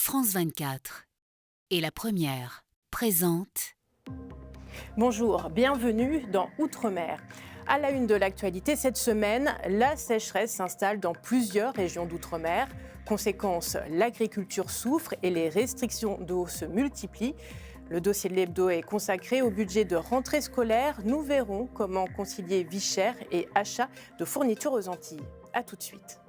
France 24 et La Première présente. Bonjour, bienvenue dans Outre-mer. À la une de l'actualité cette semaine, la sécheresse s'installe dans plusieurs régions d'Outre-mer. Conséquence, l'agriculture souffre et les restrictions d'eau se multiplient. Le dossier de l'Hebdo est consacré au budget de rentrée scolaire. Nous verrons comment concilier vie chère et achat de fournitures aux Antilles. A tout de suite.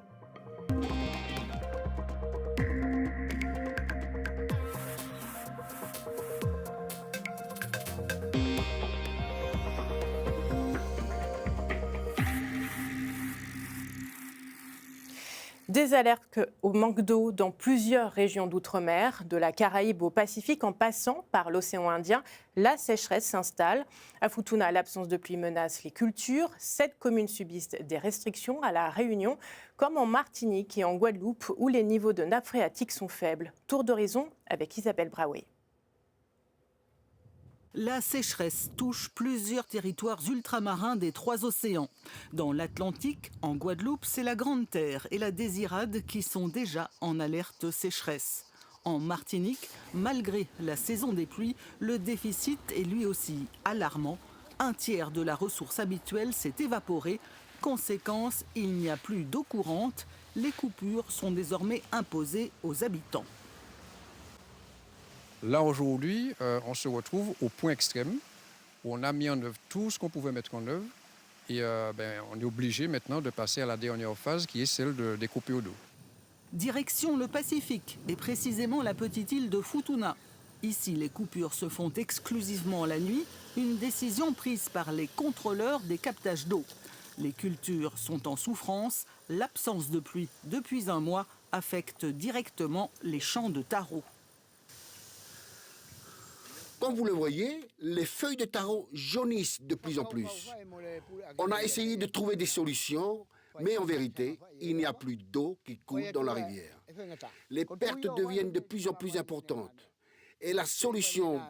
Des alertes au manque d'eau dans plusieurs régions d'outre-mer, de la Caraïbe au Pacifique en passant par l'océan Indien, la sécheresse s'installe. À Futuna, l'absence de pluie menace les cultures. 7 communes subissent des restrictions à La Réunion, comme en Martinique et en Guadeloupe, où les niveaux de nappe phréatique sont faibles. Tour d'horizon avec Isabelle Braoué. La sécheresse touche plusieurs territoires ultramarins des 3 océans. Dans l'Atlantique, en Guadeloupe, c'est la Grande Terre et la Désirade qui sont déjà en alerte sécheresse. En Martinique, malgré la saison des pluies, le déficit est lui aussi alarmant. Un tiers de la ressource habituelle s'est évaporé. Conséquence, il n'y a plus d'eau courante. Les coupures sont désormais imposées aux habitants. Là, aujourd'hui, on se retrouve au point extrême où on a mis en œuvre tout ce qu'on pouvait mettre en œuvre et on est obligé maintenant de passer à la dernière phase qui est celle des coupures d'eau. Direction le Pacifique et précisément la petite île de Futuna. Ici, les coupures se font exclusivement la nuit, une décision prise par les contrôleurs des captages d'eau. Les cultures sont en souffrance, l'absence de pluie depuis un mois affecte directement les champs de taro. Comme vous le voyez, les feuilles de taro jaunissent de plus en plus. On a essayé de trouver des solutions, mais en vérité, il n'y a plus d'eau qui coule dans la rivière. Les pertes deviennent de plus en plus importantes. Et la solution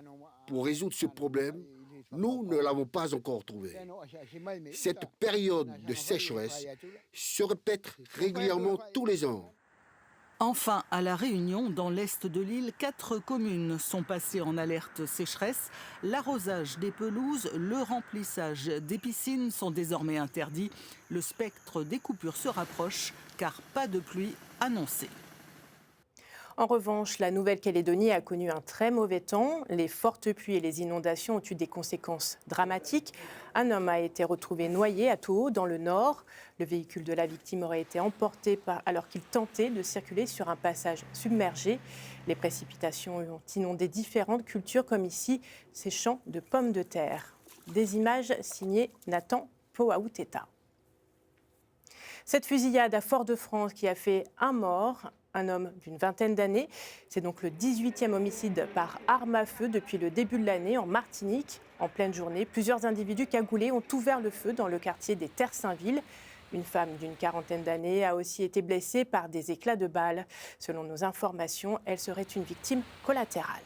pour résoudre ce problème, nous ne l'avons pas encore trouvée. Cette période de sécheresse se répète régulièrement tous les ans. Enfin, à La Réunion, dans l'est de l'île, 4 communes sont passées en alerte sécheresse. L'arrosage des pelouses, le remplissage des piscines sont désormais interdits. Le spectre des coupures se rapproche, car pas de pluie annoncée. En revanche, la Nouvelle-Calédonie a connu un très mauvais temps. Les fortes pluies et les inondations ont eu des conséquences dramatiques. Un homme a été retrouvé noyé à Toho, dans le nord. Le véhicule de la victime aurait été emporté alors qu'il tentait de circuler sur un passage submergé. Les précipitations ont inondé différentes cultures, comme ici ces champs de pommes de terre. Des images signées Nathan Pouaouteta. Cette fusillade à Fort-de-France qui a fait un mort, un homme d'une vingtaine d'années. C'est donc le 18e homicide par arme à feu depuis le début de l'année en Martinique. En pleine journée, plusieurs individus cagoulés ont ouvert le feu dans le quartier des Terres-Saint-Ville. Une femme d'une quarantaine d'années a aussi été blessée par des éclats de balles. Selon nos informations, elle serait une victime collatérale.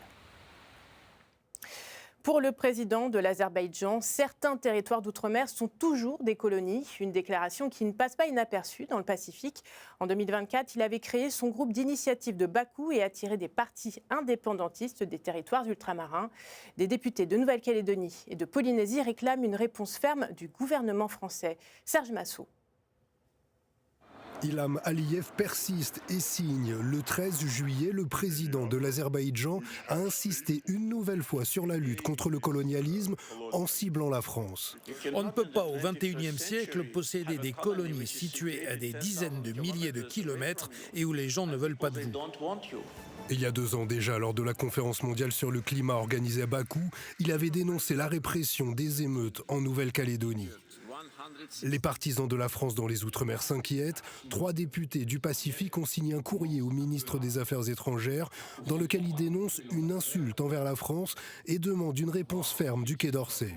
Pour le président de l'Azerbaïdjan, certains territoires d'outre-mer sont toujours des colonies. Une déclaration qui ne passe pas inaperçue dans le Pacifique. En 2024, il avait créé son groupe d'initiative de Bakou et attiré des partis indépendantistes des territoires ultramarins. Des députés de Nouvelle-Calédonie et de Polynésie réclament une réponse ferme du gouvernement français. Serge Massot. Ilham Aliyev persiste et signe. Le 13 juillet, le président de l'Azerbaïdjan a insisté une nouvelle fois sur la lutte contre le colonialisme en ciblant la France. On ne peut pas au XXIe siècle posséder des colonies situées à des dizaines de milliers de kilomètres et où les gens ne veulent pas de vous. Il y a 2 ans déjà, lors de la conférence mondiale sur le climat organisée à Bakou, il avait dénoncé la répression des émeutes en Nouvelle-Calédonie. Les partisans de la France dans les Outre-mer s'inquiètent. 3 députés du Pacifique ont signé un courrier au ministre des Affaires étrangères dans lequel ils dénoncent une insulte envers la France et demandent une réponse ferme du Quai d'Orsay.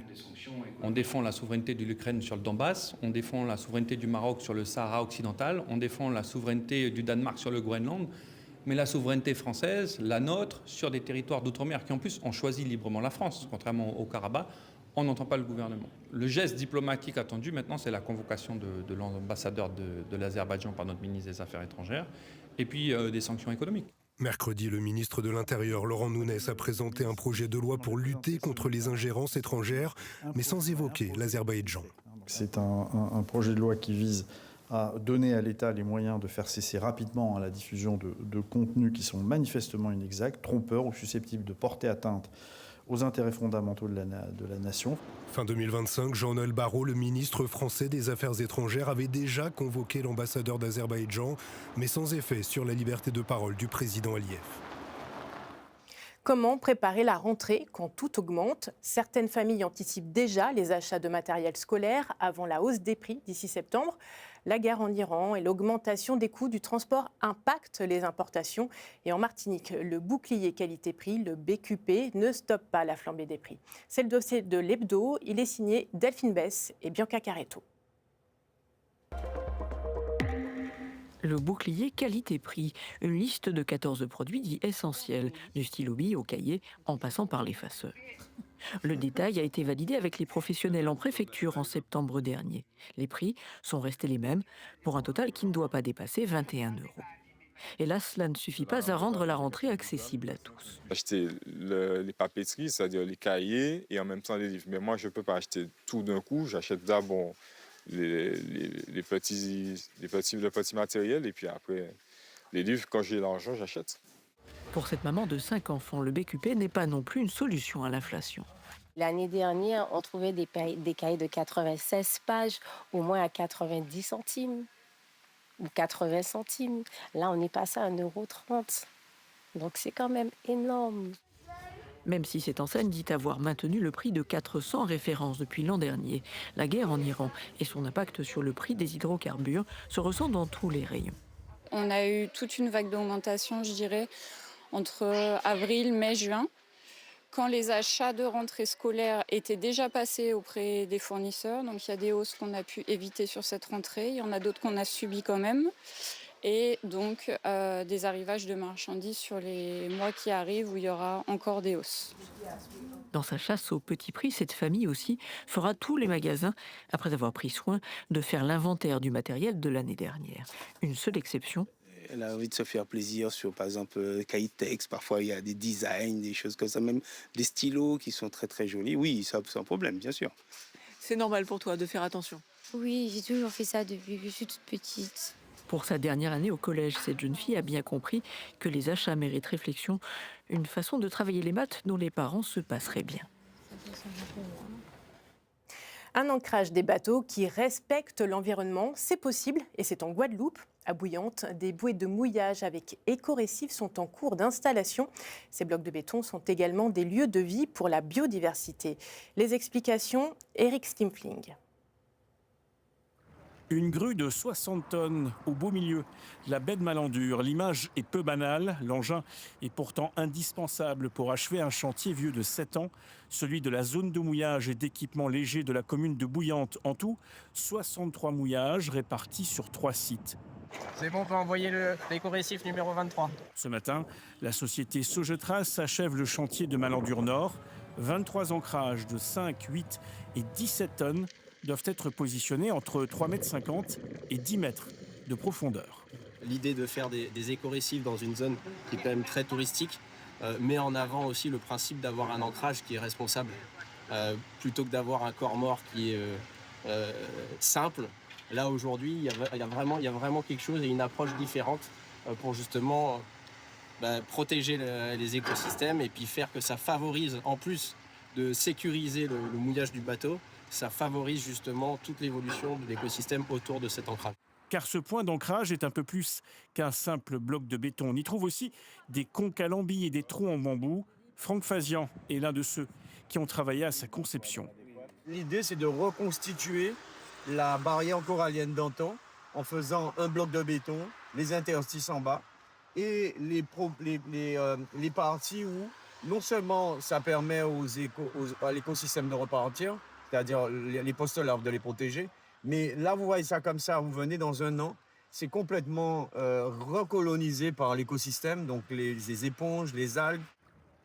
On défend la souveraineté de l'Ukraine sur le Donbass, on défend la souveraineté du Maroc sur le Sahara occidental, on défend la souveraineté du Danemark sur le Groenland, mais la souveraineté française, la nôtre, sur des territoires d'outre-mer qui en plus ont choisi librement la France, contrairement au Karabakh, on n'entend pas le gouvernement. Le geste diplomatique attendu maintenant, c'est la convocation de l'ambassadeur de l'Azerbaïdjan par notre ministre des Affaires étrangères, et puis des sanctions économiques. Mercredi, le ministre de l'Intérieur, Laurent Nunez, a présenté un projet de loi pour lutter contre les ingérences étrangères, mais sans évoquer l'Azerbaïdjan. C'est un projet de loi qui vise à donner à l'État les moyens de faire cesser rapidement la diffusion de contenus qui sont manifestement inexacts, trompeurs ou susceptibles de porter atteinte aux intérêts fondamentaux de la nation. Fin 2025, Jean-Noël Barrot, le ministre français des Affaires étrangères, avait déjà convoqué l'ambassadeur d'Azerbaïdjan, mais sans effet sur la liberté de parole du président Aliyev. Comment préparer la rentrée quand tout augmente? Certaines familles anticipent déjà les achats de matériel scolaire avant la hausse des prix d'ici septembre. La guerre en Iran et l'augmentation des coûts du transport impactent les importations. Et en Martinique, le bouclier qualité-prix, le BQP, ne stoppe pas la flambée des prix. C'est le dossier de l'Hebdo. Il est signé Delphine Bess et Bianca Carretto. Le bouclier qualité-prix, une liste de 14 produits dits essentiels, du stylo bille au cahier, en passant par l'effaceur. Le détail a été validé avec les professionnels en préfecture en septembre dernier. Les prix sont restés les mêmes, pour un total qui ne doit pas dépasser 21 €. Hélas, cela ne suffit pas à rendre la rentrée accessible à tous. Acheter les papeteries, c'est-à-dire les cahiers et en même temps les livres. Mais moi, je ne peux pas acheter tout d'un coup. J'achète d'abord les petits matériels et puis après les livres, quand j'ai l'argent, j'achète. Pour cette maman de 5 enfants, le BQP n'est pas non plus une solution à l'inflation. L'année dernière, on trouvait des cahiers de 96 pages, au moins à 90 centimes ou 80 centimes. Là, on est passé à 1,30 €. Donc c'est quand même énorme. Même si cette enseigne dit avoir maintenu le prix de 400 références depuis l'an dernier, la guerre en Iran et son impact sur le prix des hydrocarbures se ressent dans tous les rayons. On a eu toute une vague d'augmentation, je dirais, entre avril, mai, juin, quand les achats de rentrée scolaire étaient déjà passés auprès des fournisseurs. Donc il y a des hausses qu'on a pu éviter sur cette rentrée, il y en a d'autres qu'on a subies quand même. Et donc des arrivages de marchandises sur les mois qui arrivent où il y aura encore des hausses. Dans sa chasse au petit prix, cette famille aussi fera tous les magasins après avoir pris soin de faire l'inventaire du matériel de l'année dernière. Une seule exception. Elle a envie de se faire plaisir sur, par exemple, cahiers de texte. Parfois, il y a des designs, des choses comme ça, même des stylos qui sont très, très jolis. Oui, ça, c'est un problème, bien sûr. C'est normal pour toi de faire attention? Oui, j'ai toujours fait ça depuis que je suis toute petite. Pour sa dernière année au collège, cette jeune fille a bien compris que les achats méritent réflexion, une façon de travailler les maths dont les parents se passeraient bien. Un ancrage des bateaux qui respecte l'environnement, c'est possible et c'est en Guadeloupe. À Bouillante, des bouées de mouillage avec éco-récifs sont en cours d'installation. Ces blocs de béton sont également des lieux de vie pour la biodiversité. Les explications, Eric Stimpling. Une grue de 60 tonnes au beau milieu de la baie de Malandure. L'image est peu banale, l'engin est pourtant indispensable pour achever un chantier vieux de 7 ans, celui de la zone de mouillage et d'équipement léger de la commune de Bouillante. En tout, 63 mouillages répartis sur 3 sites. C'est bon, on peut envoyer l'éco-récif numéro 23. Ce matin, la société Sogetras achève le chantier de Malandure Nord. 23 ancrages de 5, 8 et 17 tonnes doivent être positionnés entre 3,50 m et 10 mètres de profondeur. L'idée de faire des éco-récifs dans une zone qui est quand même très touristique met en avant aussi le principe d'avoir un ancrage qui est responsable. Plutôt que d'avoir un corps mort qui est simple, là aujourd'hui il y a vraiment quelque chose et une approche différente pour justement protéger les écosystèmes et puis faire que ça favorise, en plus de sécuriser le mouillage du bateau, ça favorise justement toute l'évolution de l'écosystème autour de cet ancrage. Car ce point d'ancrage est un peu plus qu'un simple bloc de béton. On y trouve aussi des conques à lambilles et des troncs en bambou. Franck Fazian est l'un de ceux qui ont travaillé à sa conception. L'idée, c'est de reconstituer la barrière corallienne d'antan en faisant un bloc de béton, les interstices en bas et les parties où non seulement ça permet à l'écosystème de repartir, c'est-à-dire les post-larves de les protéger. Mais là, vous voyez ça comme ça, vous venez dans un an, c'est complètement recolonisé par l'écosystème, donc les éponges, les algues.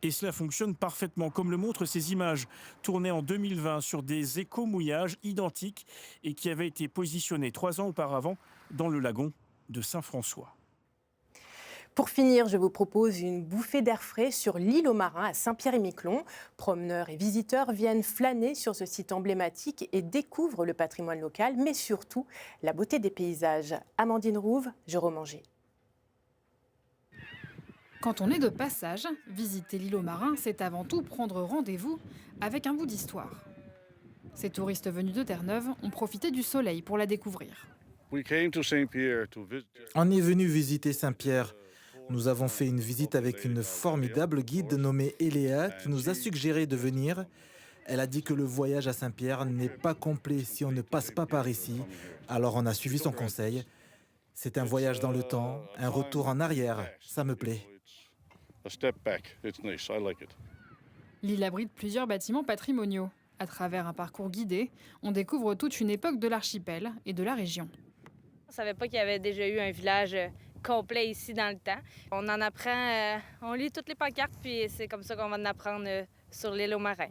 Et cela fonctionne parfaitement, comme le montrent ces images tournées en 2020 sur des éco-mouillages identiques et qui avaient été positionnés 3 ans auparavant dans le lagon de Saint-François. Pour finir, je vous propose une bouffée d'air frais sur l'île aux Marins à Saint-Pierre-et-Miquelon. Promeneurs et visiteurs viennent flâner sur ce site emblématique et découvrent le patrimoine local, mais surtout la beauté des paysages. Amandine Rouve, Jérôme Angers. Quand on est de passage, visiter l'île aux Marins, c'est avant tout prendre rendez-vous avec un bout d'histoire. Ces touristes venus de Terre-Neuve ont profité du soleil pour la découvrir. On est venu visiter Saint-Pierre. Nous avons fait une visite avec une formidable guide nommée Eléa qui nous a suggéré de venir. Elle a dit que le voyage à Saint-Pierre n'est pas complet si on ne passe pas par ici. Alors on a suivi son conseil. C'est un voyage dans le temps, un retour en arrière. Ça me plaît. L'île abrite plusieurs bâtiments patrimoniaux. À travers un parcours guidé, on découvre toute une époque de l'archipel et de la région. On ne savait pas qu'il y avait déjà eu un village complet ici dans le temps. On en apprend, on lit toutes les pancartes, puis c'est comme ça qu'on va en apprendre sur l'île aux Marins.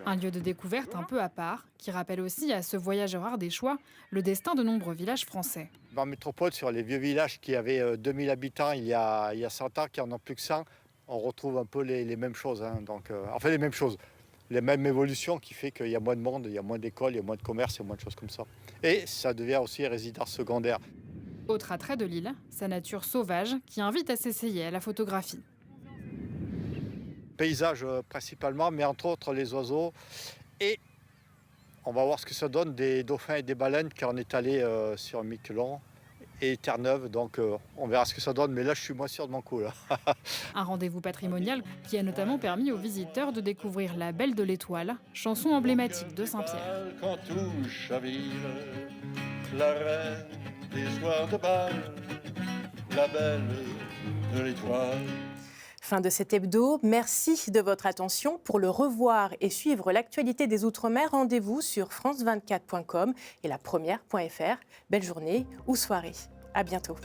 Un lieu de découverte un peu à part, qui rappelle aussi à ce voyageur ardéchois le destin de nombreux villages français. En métropole, sur les vieux villages qui avaient 2000 habitants il y a 100 ans, qui en ont plus que 100, on retrouve un peu les mêmes choses. Enfin, les mêmes choses. Les mêmes évolutions qui fait qu'il y a moins de monde, il y a moins d'écoles, il y a moins de commerce, il y a moins de choses comme ça. Et ça devient aussi résidence secondaire. Autre attrait de l'île, sa nature sauvage qui invite à s'essayer à la photographie. Paysage principalement, mais entre autres les oiseaux. Et on va voir ce que ça donne des dauphins et des baleines quand on est allé sur Miquelon et Terre-Neuve. Donc on verra ce que ça donne, mais là je suis moins sûr de mon coup. Là. Un rendez-vous patrimonial qui a notamment permis aux visiteurs de découvrir La Belle de l'Étoile, chanson emblématique de Saint-Pierre. Quand tout chavire, la reine des soirs de bal, la belle de l'étoile. Fin de cet hebdo. Merci de votre attention. Pour le revoir et suivre l'actualité des Outre-mer, rendez-vous sur france24.com et la première.fr. Belle journée ou soirée. À bientôt.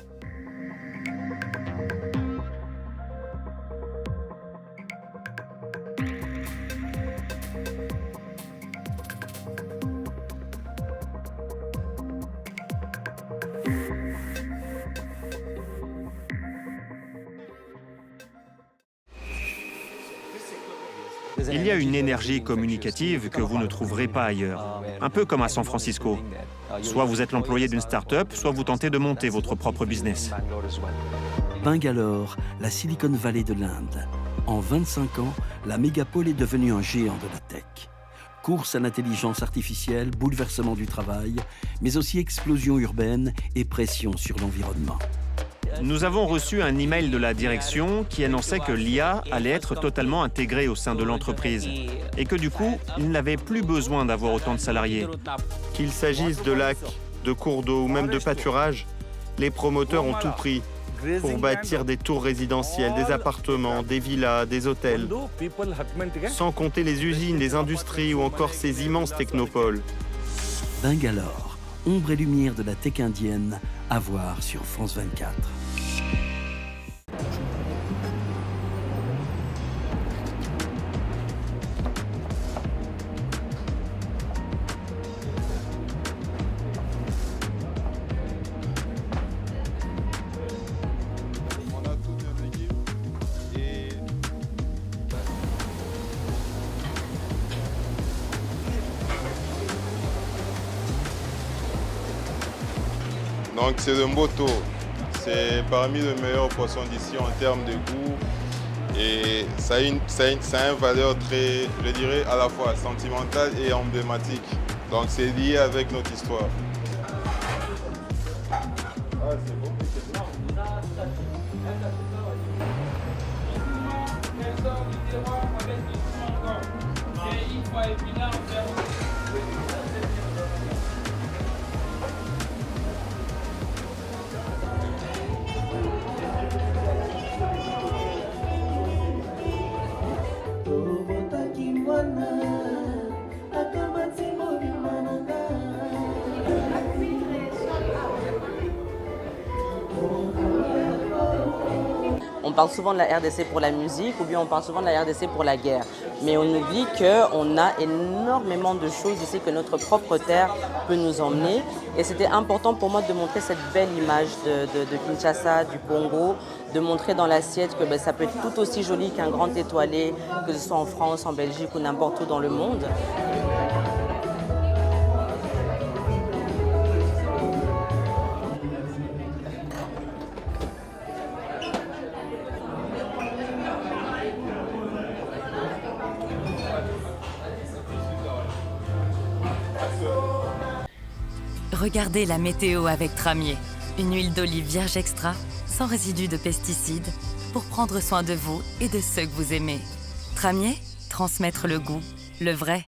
Il y a une énergie communicative que vous ne trouverez pas ailleurs, un peu comme à San Francisco. Soit vous êtes l'employé d'une start-up, soit vous tentez de monter votre propre business. Bangalore, la Silicon Valley de l'Inde. En 25 ans, la mégapole est devenue un géant de la tech. Course à l'intelligence artificielle, bouleversement du travail, mais aussi explosion urbaine et pression sur l'environnement. Nous avons reçu un email de la direction qui annonçait que l'IA allait être totalement intégrée au sein de l'entreprise et que du coup, il n'avait plus besoin d'avoir autant de salariés. Qu'il s'agisse de lacs, de cours d'eau ou même de pâturage, les promoteurs ont tout pris pour bâtir des tours résidentielles, des appartements, des villas, des hôtels, sans compter les usines, les industries ou encore ces immenses technopoles. Bangalore, ombre et lumière de la tech indienne, à voir sur France 24. Donc c'est de Mboto. C'est parmi les meilleurs poissons d'ici en termes de goût. Et ça a une valeur très, je dirais, à la fois sentimentale et emblématique. Donc c'est lié avec notre histoire. On On parle souvent de la RDC pour la musique ou bien on parle souvent de la RDC pour la guerre. Mais on oublie qu'on a énormément de choses ici que notre propre terre peut nous emmener. Et c'était important pour moi de montrer cette belle image de Kinshasa, du Congo, de montrer dans l'assiette que ça peut être tout aussi joli qu'un grand étoilé, que ce soit en France, en Belgique ou n'importe où dans le monde. Regardez la météo avec Tramier, une huile d'olive vierge extra, sans résidus de pesticides, pour prendre soin de vous et de ceux que vous aimez. Tramier, transmettre le goût, le vrai.